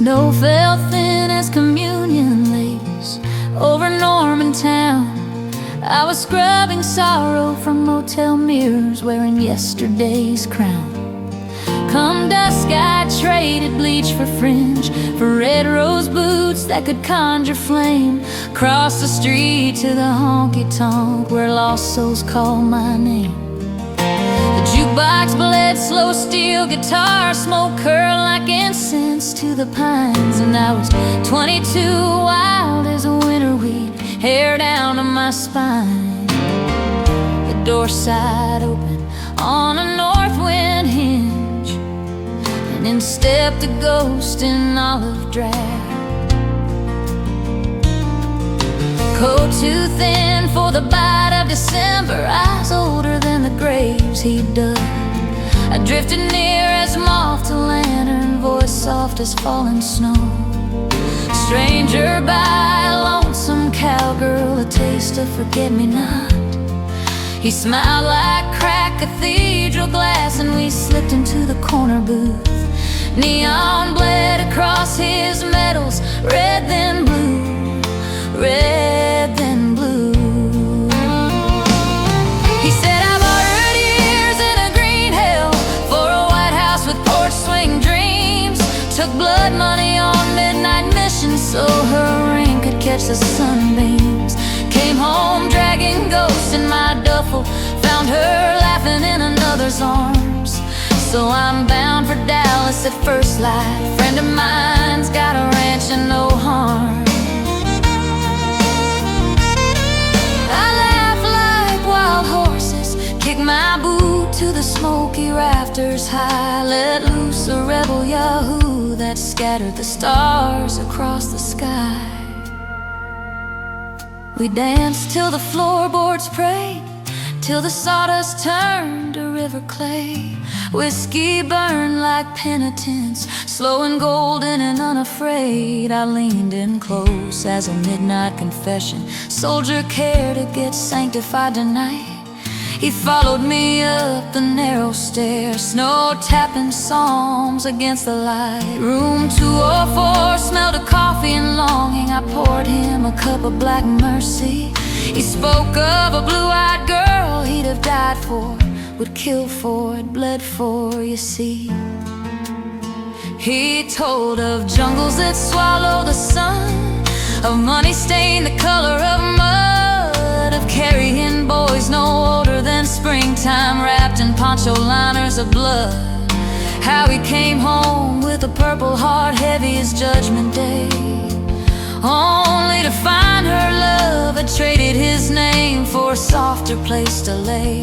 Snow fell thin as communion lays over Norman town. I was scrubbing sorrow from motel mirrors, wearing yesterday's crown. Come dusk, I traded bleach for fringe, for red rose boots that could conjure flame. Crossed the street to the honky-tonk where lost souls call my name. The jukebox bled slow steel guitar, smoke curled like incense to the pines. And I was 22, wild as a winter weed, hair down to my spine. The door side open on a north wind hinge, and in stepped a ghost in olive drab. Coat too thin for the bite of December, eyes older than the graves he'd dug. I drifted near as moth to lantern, voice soft as falling snow. Stranger by a lonesome cowgirl, a taste of forget-me-not. He smiled like cracked cathedral glass, and we slipped into the corner booth. Neon bled across his medals, red then blue, red then blue. He said, I borrowed years in a green hell for a White House with porch swing dreams. Took blood money on midnight missions so her ring could catch the sunbeams. Came home dragging ghosts in my duffel, found her laughing in another's arms. So I'm bound for Dallas at first light. Friend of mine's got a ranch and no harm. I laugh like wild horses, kick my boot to the smoky rafters high. Let loose a rebel yahoo that scattered the stars across the sky. We danced till the floorboards prayed, till the sawdust turned to river clay. Whiskey burned like penitence, slow and golden and unafraid. I leaned in close as a midnight confession, soldier care to get sanctified tonight. He followed me up the narrow stairs, snow-tapping psalms against the light. Room 204 smelled of coffee and longing. I poured him a cup of black mercy. He spoke of a blue-eyed girl he'd have died for, would kill for it, bled for, you see. He told of jungles that swallow the sun, of money stained the color of mud, of carrying boys no older than springtime, wrapped in poncho liners of blood. How he came home with a purple heart heavy as Judgment Day, only to find her love had traded his name for a softer place to lay.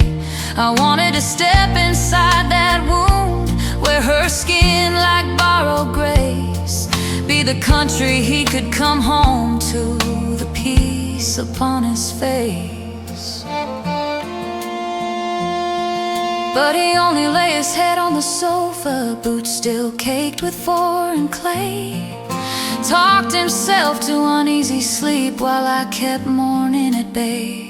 I wanted to step inside that wound, wear her skin like borrowed grace, be the country he could come home to, the peace upon his face. But he only lay his head on the sofa, boots still caked with foreign clay. Talked himself to uneasy sleep while I kept mourning at bay.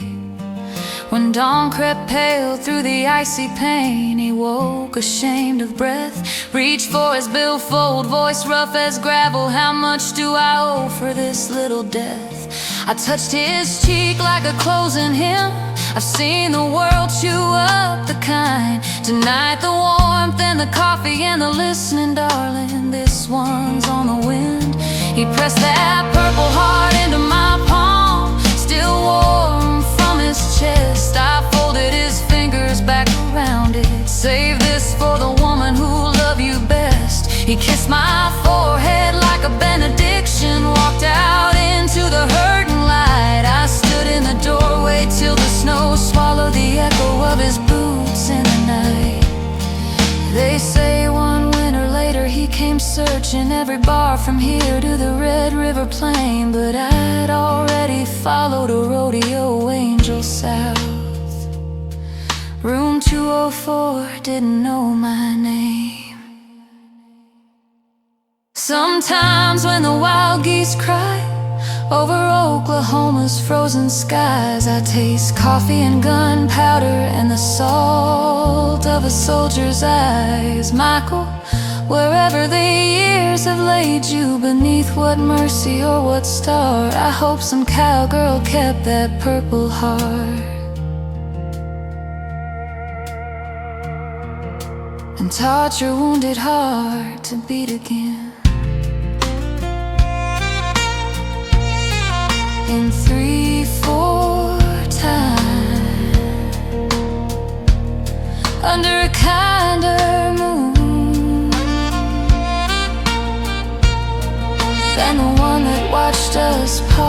When dawn crept pale through the icy pain, he woke ashamed of breath, reached for his billfold, voice rough as gravel. How much do I owe for this little death? I touched his cheek like a closing hymn. I've seen the world chew up the kind. Tonight the warmth and the coffee and the listening, darling, this one's on the wind. He pressed that purple heart into my palm, still warm from his chest. I folded his fingers back around it. Save this for the woman who'll love you best. He kissed my forehead like a benediction, walked out into the hurting light. I stood in the doorway till the snow swallowed the echo of his boots in the night. They say one winter later he came searching every bar from here to the Red River Plain, but I'd already followed a rodeo angel south. Room 204 didn't know my name. Sometimes when the wild geese cry over Oklahoma's frozen skies, I taste coffee and gunpowder and the salt of a soldier's eyes. Michael, Wherever the years have laid you, beneath what mercy or what star, I hope some cowgirl kept that purple heart and taught your wounded heart to beat again. In 3/4 time, under a kinder moon than the one that watched us part.